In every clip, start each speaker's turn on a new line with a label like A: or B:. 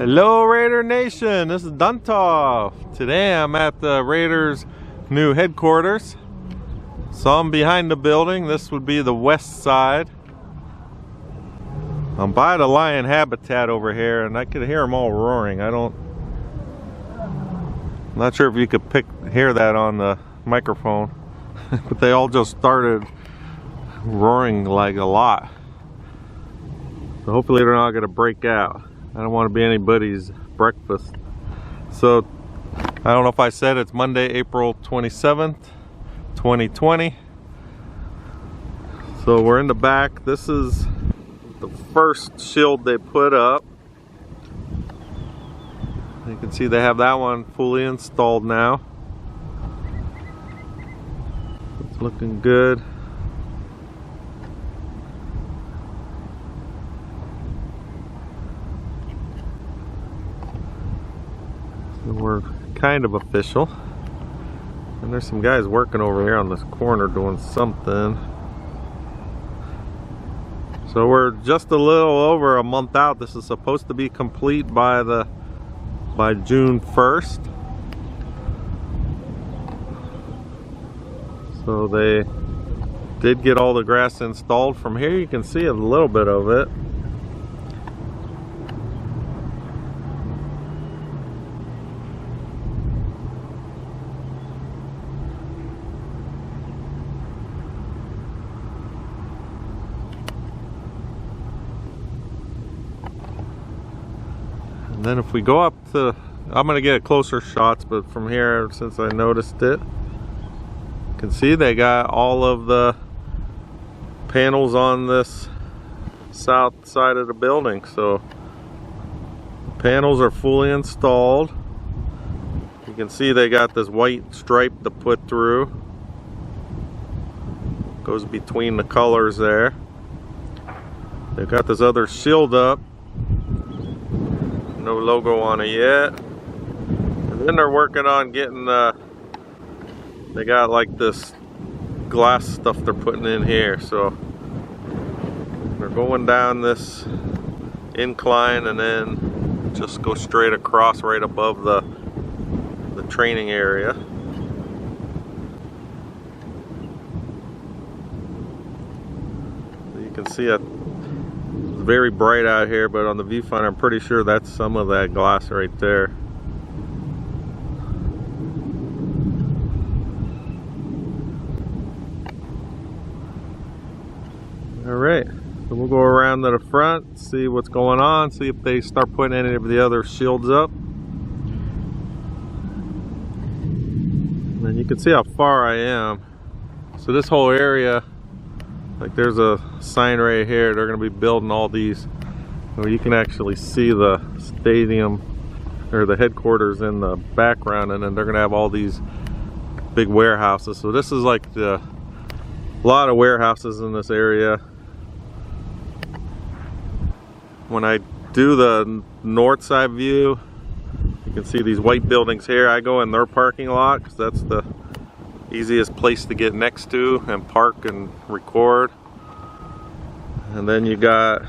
A: Hello Raider Nation, this is Duntov. Today I'm at the Raiders' new headquarters. So I'm behind the building. This would be the west side. I'm by the lion habitat over here and I could hear them all roaring. I'm not sure if you could hear that on the microphone, but they all just started roaring like a lot. So hopefully they're not going to break out. I don't want to be anybody's breakfast. So, I don't know if I said it's Monday, April 27th, 2020. So we're in the back. This is the first shield they put up. You can see they have that one fully installed now. It's looking good. We're kind of official, and there's some guys working over here on this corner doing something. So we're just a little over a month out. This is supposed to be complete by June 1st. So they did get all the grass installed. From here you can see a little bit of it. And then if we go up to, I'm going to get closer shots, but from here, since I noticed it, you can see they got all of the panels on this south side of the building. So the panels are fully installed. You can see they got this white stripe to put through. Goes between the colors there. They've got this other shield up. No logo on it yet. And then they're working on getting they got like this glass stuff they're putting in here. So they're going down this incline and then just go straight across right above the training area. So you can see it. Very bright out here, but on the viewfinder I'm pretty sure that's some of that glass right there. Alright, so we'll go around to the front, see what's going on, see if they start putting any of the other shields up. And then you can see how far I am. So this whole area, like there's a sign right here, they're going to be building all these, where you can actually see the stadium or the headquarters in the background, and then they're going to have all these big warehouses. So this is like a lot of warehouses in this area. When I do the north side view, you can see these white buildings here. I go in their parking lot because that's the easiest place to get next to and park and record. And then you got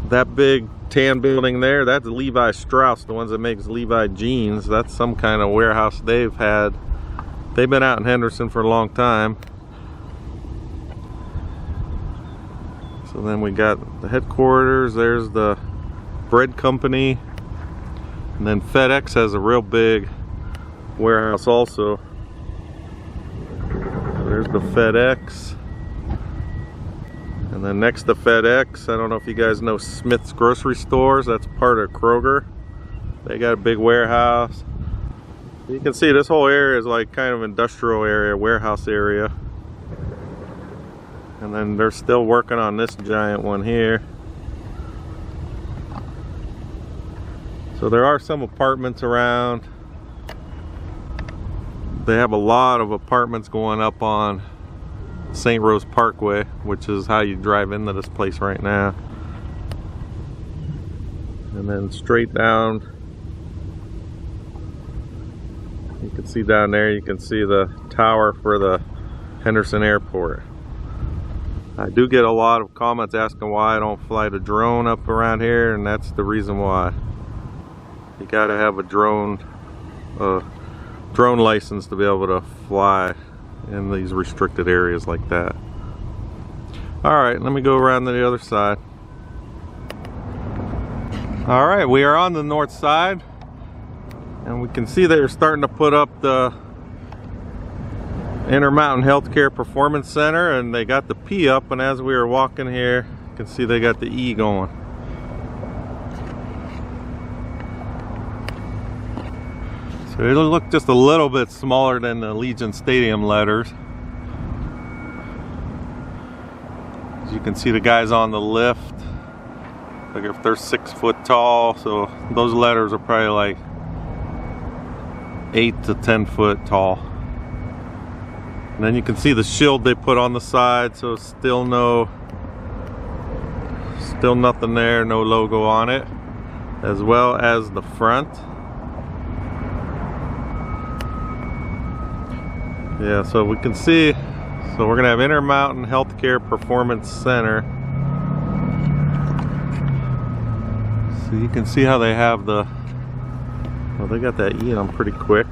A: that big tan building there. That's Levi Strauss, the ones that makes Levi jeans. That's some kind of warehouse they've had. They've been out in Henderson for a long time. So then we got the headquarters. There's the bread company, and then FedEx has a real big warehouse also. There's the FedEx, and then next to FedEx, I don't know if you guys know Smith's grocery stores. That's part of Kroger. They got a big warehouse. You can see this whole area is like kind of industrial area, warehouse area. And then they're still working on this giant one here. So there are some apartments around. They have a lot of apartments going up on St. Rose Parkway, which is how you drive into this place right now. And then straight down, you can see down there, you can see the tower for the Henderson Airport. I do get a lot of comments asking why I don't fly the drone up around here, and that's the reason why. You gotta have a drone license to be able to fly in these restricted areas like that. Alright, let me go around to the other side. Alright, we are on the north side, and we can see they're starting to put up the Intermountain Healthcare Performance Center, and they got the P up, and as we were walking here, you can see they got the E going. So it'll look just a little bit smaller than the Allegiant Stadium letters. As you can see, the guys on the lift, like if they're 6 foot tall, so those letters are probably like 8 to 10 foot tall. And then you can see the shield they put on the side, so still nothing there, no logo on it, as well as the front. Yeah, so we can see, so we're gonna have Intermountain Healthcare Performance Center. So you can see how they have the, well, they got that E on pretty quick.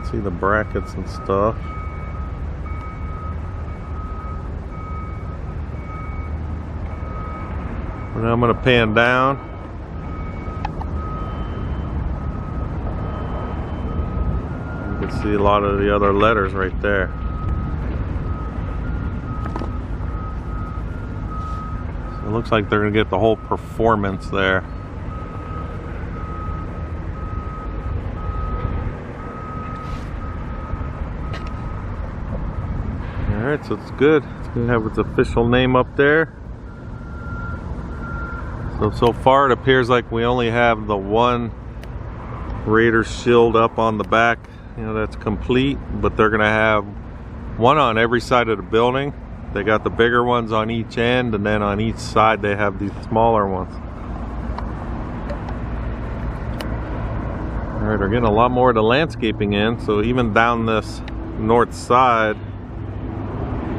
A: See the brackets and stuff. And now I'm going to pan down. You can see a lot of the other letters right there. So it looks like they're going to get the whole performance there. Alright, so it's good. It's going to have its official name up there. So far it appears like we only have the one Raiders shield up on the back. You know, that's complete, but they're going to have one on every side of the building. They got the bigger ones on each end, and then on each side they have these smaller ones. Alright, they're getting a lot more of the landscaping in, so even down this north side,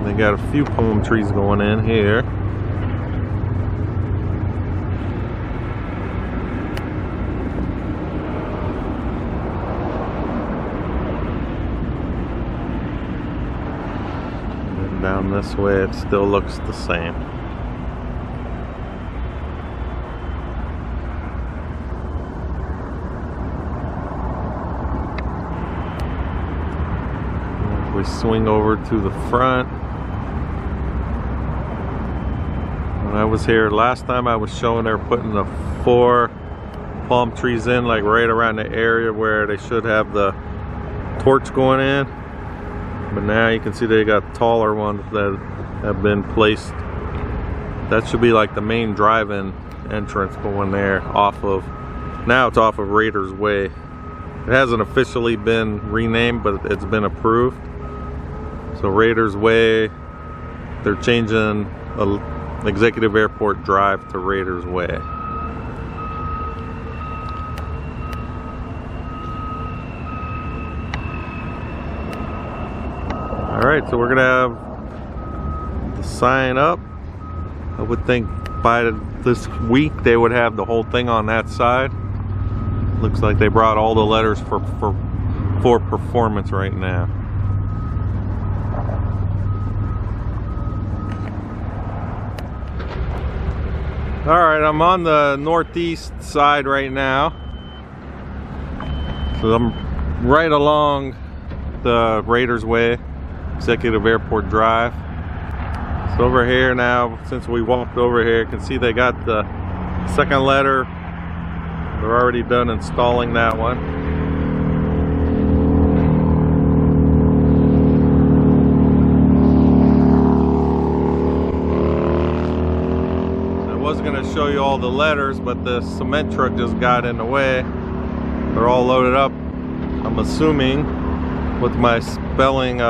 A: they got a few palm trees going in here. And then down this way it still looks the same. If we swing over to the front, when I was here last time, I was showing they're putting the 4 palm trees in, like right around the area where they should have the torch going in. But now you can see they got taller ones that have been placed. That should be like the main drive-in entrance going there off of, now it's off of Raiders Way. It hasn't officially been renamed, but it's been approved. So Raiders Way, they're changing Executive Airport Drive to Raiders Way. Alright, so we're gonna have the sign up. I would think by this week they would have the whole thing on that side. Looks like they brought all the letters for performance right now. Alright, I'm on the northeast side right now. So I'm right along the Raiders Way, Executive Airport Drive. So over here now, since we walked over here, you can see they got the second letter. They're already done installing that one. I was going to show you all the letters, but the cement truck just got in the way. They're all loaded up. I'm assuming with my spelling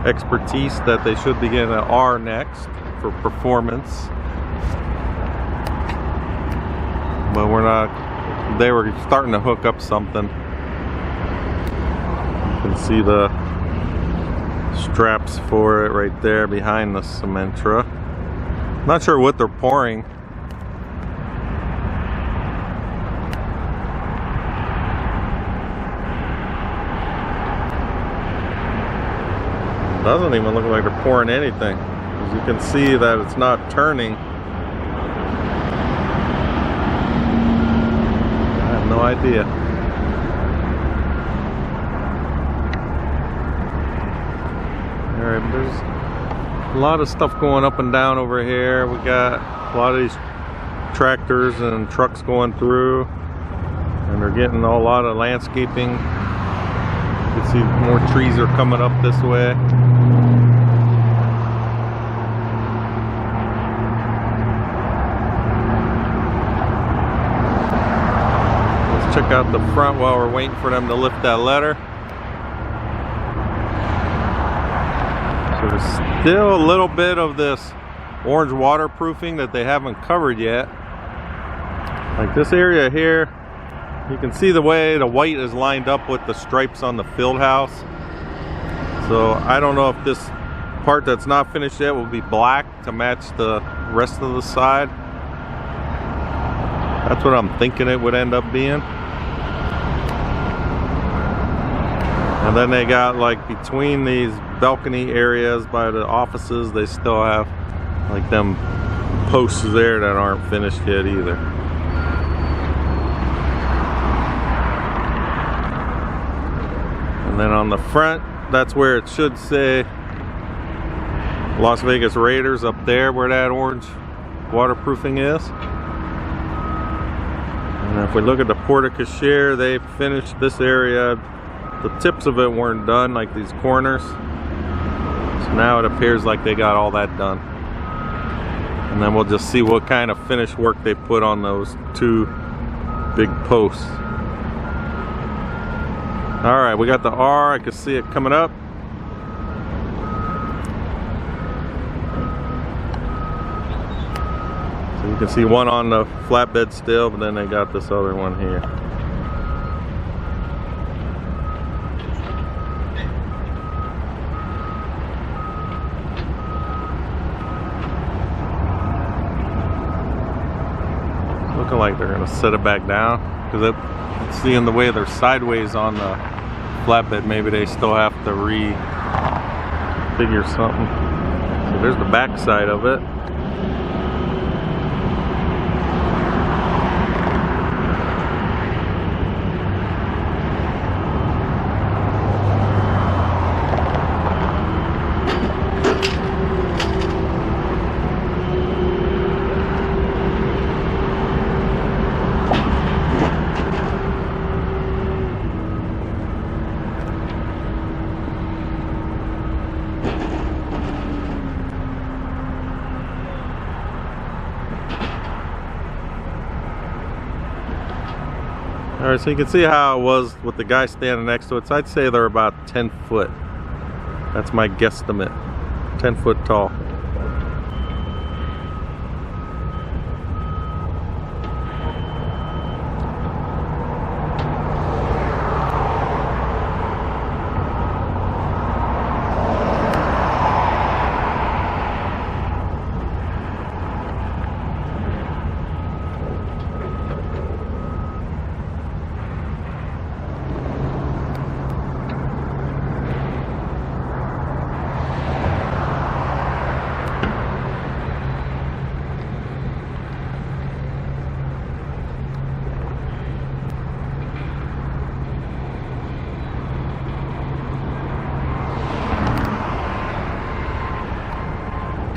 A: expertise that they should be getting an R next for performance. but we're not. They were starting to hook up something. You can see the straps for it right there behind the Cementra. Not sure what they're pouring. Doesn't even look like they're pouring anything. As you can see that it's not turning. I have no idea. Alright, there's a lot of stuff going up and down over here. We got a lot of these tractors and trucks going through, and they're getting a lot of landscaping. You can see more trees are coming up this way. Let's check out the front while we're waiting for them to lift that letter. So there's still a little bit of this orange waterproofing that they haven't covered yet. Like this area here, you can see the way the white is lined up with the stripes on the field house. So I don't know if this part that's not finished yet will be black to match the rest of the side. That's what I'm thinking it would end up being. And then they got, like, between these balcony areas by the offices, they still have like them posts there that aren't finished yet either. And then on the front, that's where it should say Las Vegas Raiders up there, where that orange waterproofing is. And if we look at the porte-cochere, they finished this area. The tips of it weren't done, like these corners. So now it appears like they got all that done. And then we'll just see what kind of finish work they put on those two big posts. Alright, we got the R. I can see it coming up. So you can see one on the flatbed still, but then they got this other one here. Looking like they're gonna set it back down, because seeing the way they're sideways on the flatbed, maybe they still have to refigure something. So there's the back side of it. Alright, so you can see how it was with the guy standing next to it. So I'd say they're about 10 foot. That's my guesstimate. 10 foot tall.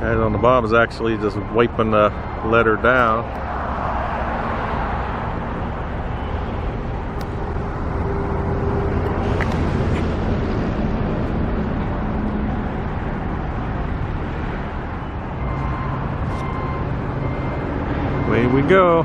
A: Guy on the bottom is actually just wiping the letter down. Away we go.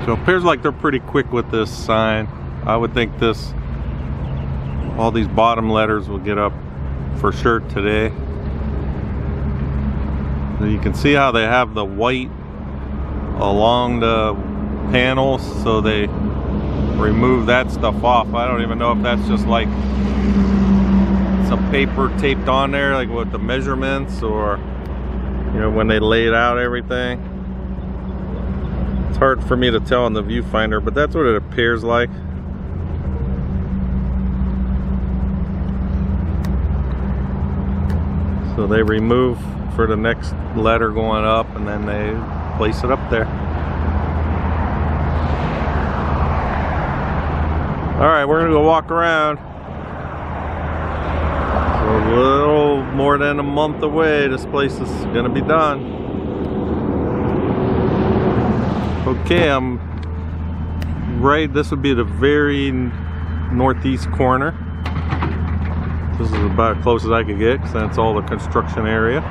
A: So it appears like they're pretty quick with this sign. I would think all these bottom letters will get up for sure today. So you can see how they have the white along the panels, so they remove that stuff off. I don't even know if that's just like some paper taped on there, like with the measurements, or you know, when they laid out everything. It's hard for me to tell on the viewfinder, but that's what it appears like. So they remove for the next letter going up, and then they place it up there. Alright, we're gonna go walk around. So a little more than a month away, this place is gonna be done. Okay, this would be the very northeast corner. This is about as close as I could get, because that's all the construction area.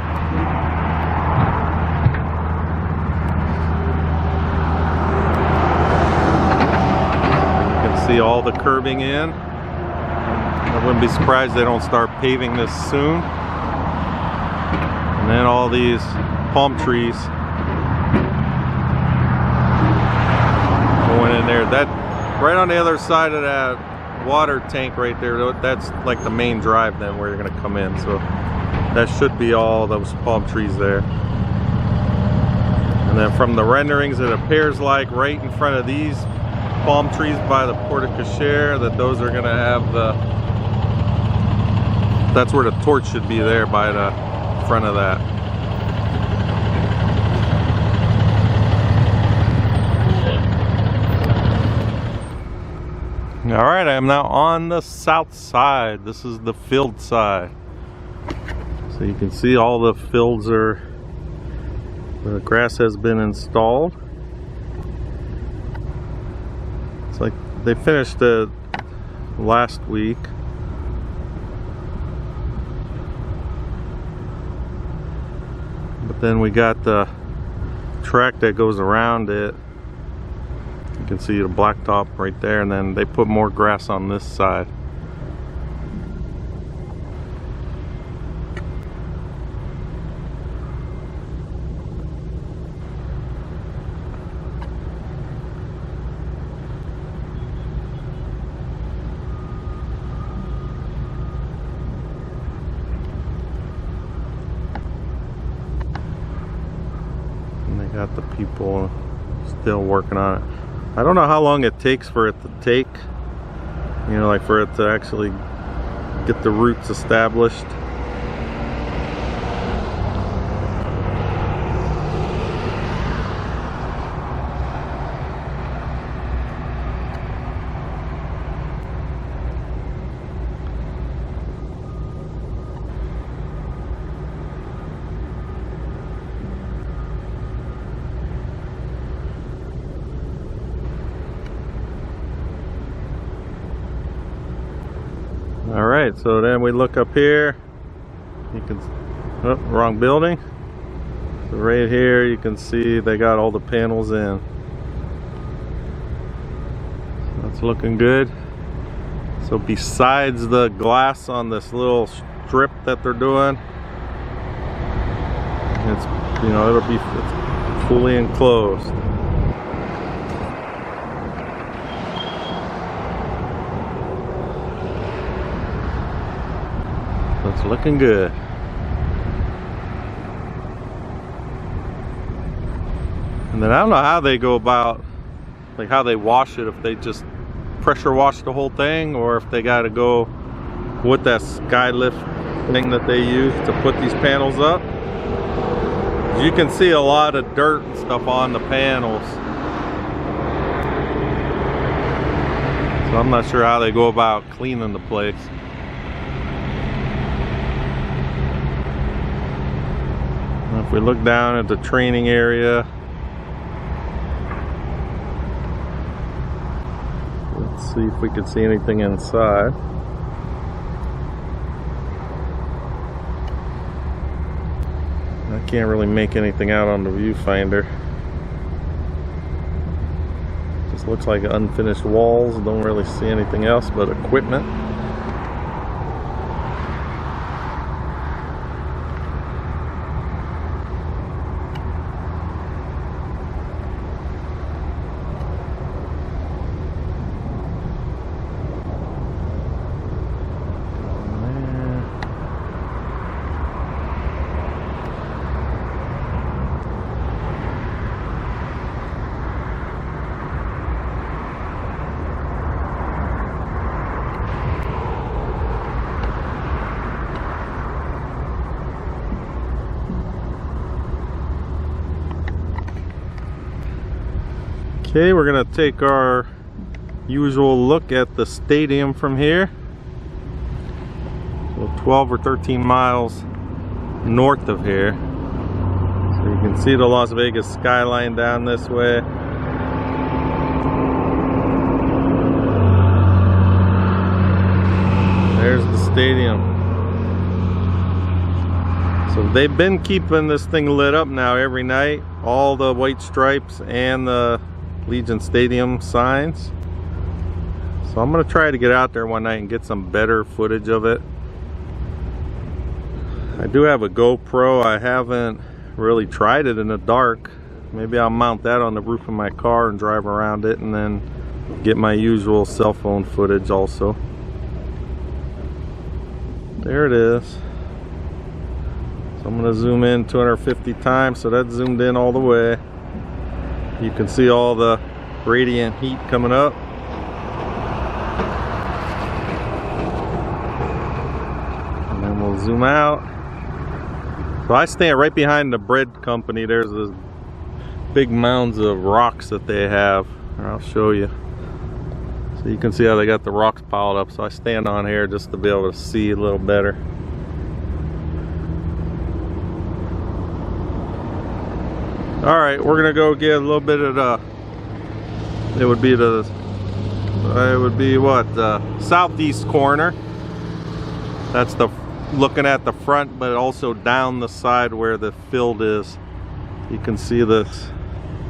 A: You can see all the curbing in. I wouldn't be surprised they don't start paving this soon. And then all these palm trees going in there. That right on the other side of that water tank right there, that's like the main drive then where you're going to come in. So that should be all those palm trees there. And then from the renderings, it appears like right in front of these palm trees by the porte cochere, that those are going to have that's where the torch should be, there by the front of that. Alright, I am now on the south side. This is the field side. So you can see all the fields the grass has been installed. It's like they finished it last week. But then we got the track that goes around it. You can see the blacktop right there, and then they put more grass on this side. And they got the people still working on it. I don't know how long it takes for it to take, you know, like for it to actually get the roots established. Alright, so then we look up here. You can, oh, wrong building. So right here you can see they got all the panels in. So that's looking good. So besides the glass on this little strip that they're doing, it's, you know, it's fully enclosed. It's looking good. And then I don't know how they go about, like how they wash it, if they just pressure wash the whole thing, or if they got to go with that skylift thing that they use to put these panels up. You can see a lot of dirt and stuff on the panels. So I'm not sure how they go about cleaning the place. If we look down at the training area, let's see if we can see anything inside. I can't really make anything out on the viewfinder. Just looks like unfinished walls. Don't really see anything else but equipment. Okay, we're gonna take our usual look at the stadium from here. So 12 or 13 miles north of here. So you can see the Las Vegas skyline down this way. There's the stadium. So they've been keeping this thing lit up now every night. All the white stripes and the Legion Stadium signs. So I'm gonna try to get out there one night and get some better footage of it. I do have a GoPro. I haven't really tried it in the dark. Maybe I'll mount that on the roof of my car and drive around it and then get my usual cell phone footage also. There it is. So I'm gonna zoom in 250 times, so that's zoomed in all the way. You can see all the radiant heat coming up. And then we'll zoom out. So I stand right behind the bread company. There's this big mounds of rocks that they have. I'll show you. So you can see how they got the rocks piled up. So I stand on here just to be able to see a little better. Alright, we're gonna go get a little bit of the, it would be what, southeast corner. That's the, looking at the front, but also down the side where the field is. You can see this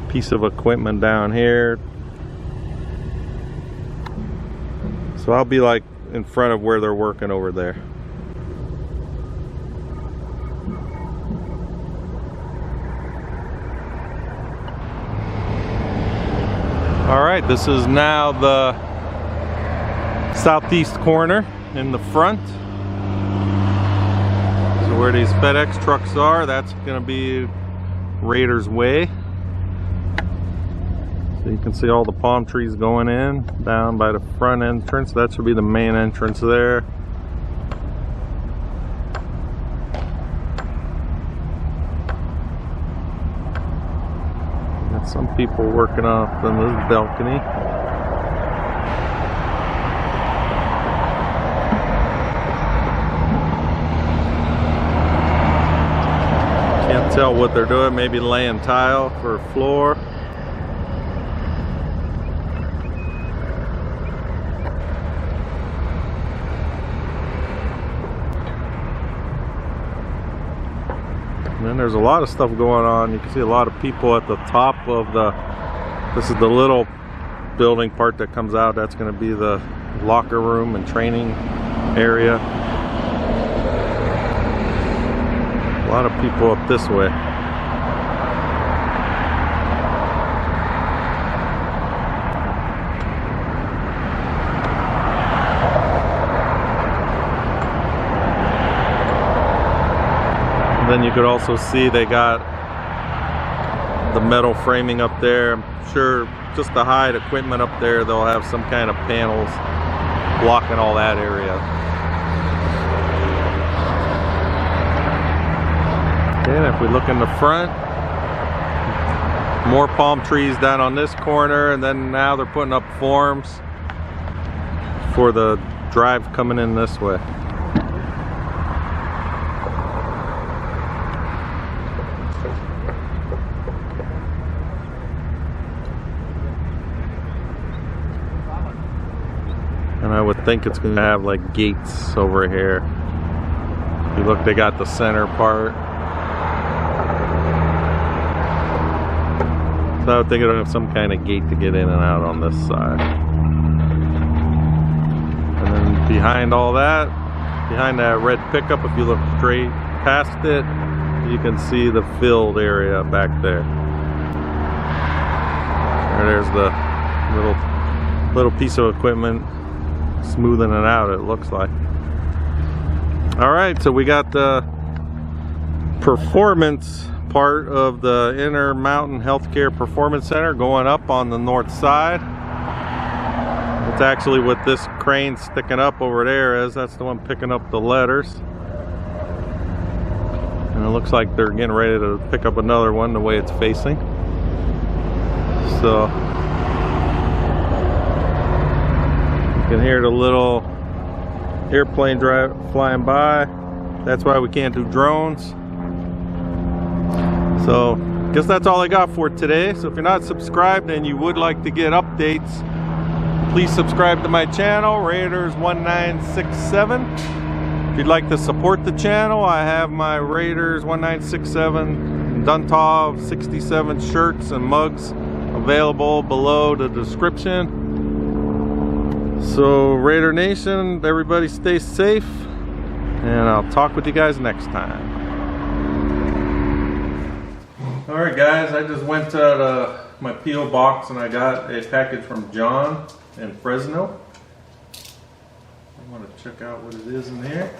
A: piece of equipment down here. So I'll be like in front of where they're working over there. Alright, this is now the southeast corner in the front. So where these FedEx trucks are, that's going to be Raiders Way. So you can see all the palm trees going in down by the front entrance. That should be the main entrance there. Got some people working up in this balcony. Can't tell what they're doing, maybe laying tile for a floor. And then there's a lot of stuff going on. You can see a lot of people at the top of the, this is the little building part that comes out. That's going to be the locker room and training area. A lot of people up this way. Then you could also see they got the metal framing up there. I'm sure just to hide equipment up there, they'll have some kind of panels blocking all that area. Okay, and if we look in the front, more palm trees down on this corner, and then now they're putting up forms for the drive coming in this way. And I would think it's going to have like gates over here. If you look, they got the center part. So So I would think it'll have some kind of gate to get in and out on this side. And then behind all that, behind that red pickup, if you look straight past it, you can see the field area back there. There's the little piece of equipment smoothing it out, it looks like. Alright, so we got the performance part of the Intermountain Healthcare Performance Center going up on the north side. It's actually what this crane sticking up over there is. That's the one picking up the letters. And it looks like they're getting ready to pick up another one the way it's facing. So you can hear the little airplane flying by. That's why we can't do drones. So I guess that's all I got for today. So if you're not subscribed and you would like to get updates, please subscribe to my channel, Raiders 1967. If you'd like to support the channel, I have my Raiders 1967 Duntov 67 shirts and mugs available below the description. So Raider Nation, everybody stay safe, and I'll talk with you guys next time. Alright guys, I just went to my P.O. box and I got a package from John in Fresno. I want to check out what it is in here.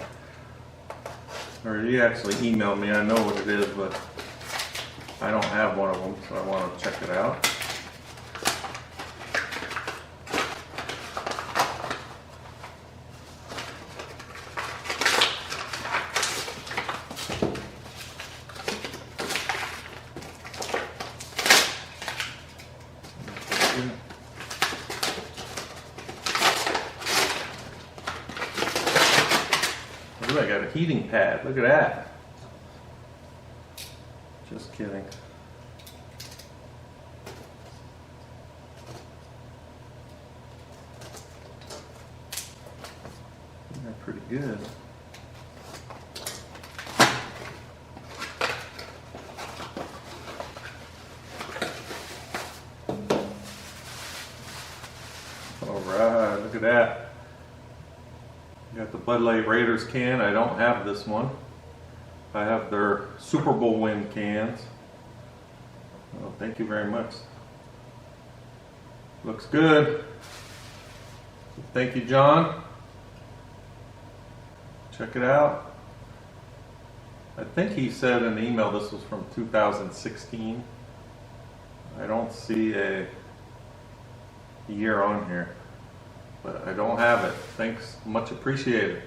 A: Or he actually emailed me, I know what it is, but I don't have one of them, so I want to check it out. Ooh, I got a heating pad. Look at that. Just kidding. They're pretty good. Alright, look at that. Got the Bud Light Raiders can. I don't have this one. I have their Super Bowl win cans. Well, thank you very much. Looks good. Thank you, John. Check it out. I think he said in the email this was from 2016. I don't see a year on here, but I don't have it. Thanks, much appreciated.